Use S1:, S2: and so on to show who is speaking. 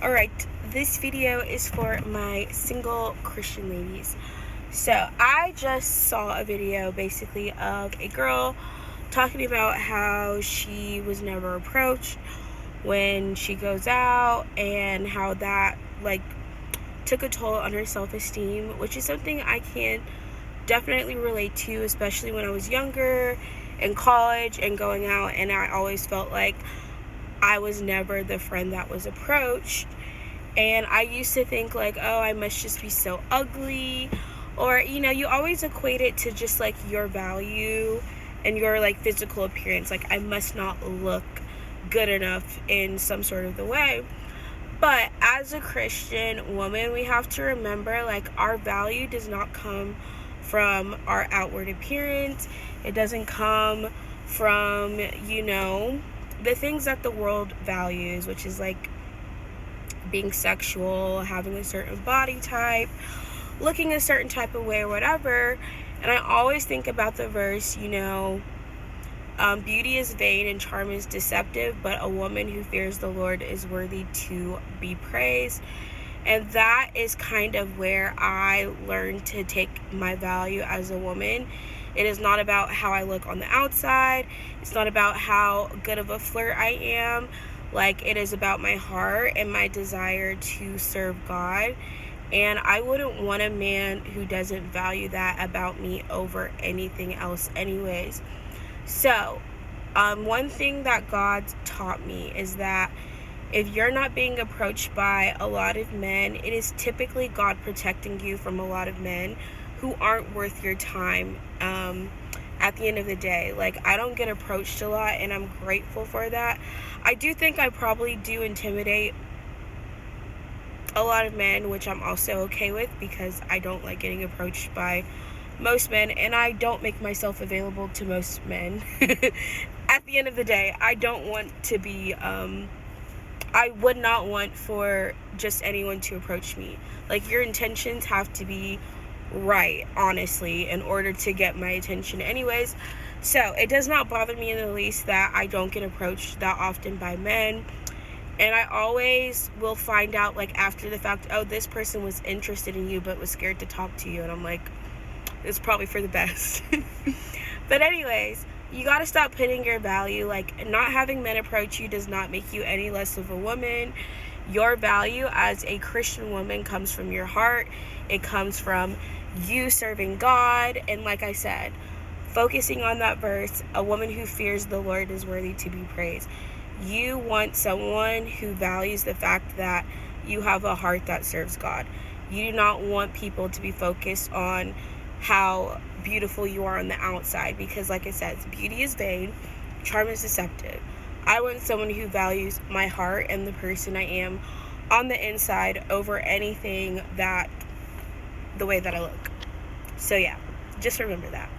S1: Alright, this video is for my single Christian ladies. So I just saw a video basically of a girl talking about how she was never approached when she goes out and how that took a toll on her self-esteem, which is something I can definitely relate to, especially when I was younger in college and going out, and I always felt like I was never the friend that was approached. And I used to think like, oh, I must just be so ugly, or you always equate it to just like your value and your physical appearance. Like, I must not look good enough in some sort of the way. But as a Christian woman, we have to remember, like, our value does not come from our outward appearance. It doesn't come from the things that the world values, which is like being sexual, having a certain body type, looking a certain type of way, or whatever. And I always think about the verse, beauty is vain and charm is deceptive, but a woman who fears the Lord is worthy to be praised. And that is kind of where I learned to take my value as a woman. It is not about how I look on the outside. It's not about how good of a flirt I am. It is about my heart and my desire to serve God. And I wouldn't want a man who doesn't value that about me over anything else anyways. So, one thing that God taught me is that if you're not being approached by a lot of men, it is typically God protecting you from a lot of men who aren't worth your time. At the end of the day, I don't get approached a lot, and I'm grateful for that. I do think I probably do intimidate a lot of men, which I'm also okay with, because I don't like getting approached by most men, and I don't make myself available to most men. At the end of the day, I don't want to be I would not want for just anyone to approach me. Your intentions have to be right, honestly, in order to get my attention anyways. So it does not bother me in the least that I don't get approached that often by men. And I always will find out after the fact, oh, this person was interested in you but was scared to talk to you, and I'm like, it's probably for the best. But anyways, you got to stop putting your value, not having men approach you does not make you any less of a woman. Your value as a Christian woman comes from your heart. It comes from you serving God. And like I said, focusing on that verse, a woman who fears the Lord is worthy to be praised. You want someone who values the fact that you have a heart that serves God. You do not want people to be focused on how beautiful you are on the outside, because like I said, beauty is vain, charm is deceptive. I want someone who values my heart and the person I am on the inside over anything that the way that I look. So yeah, just remember that.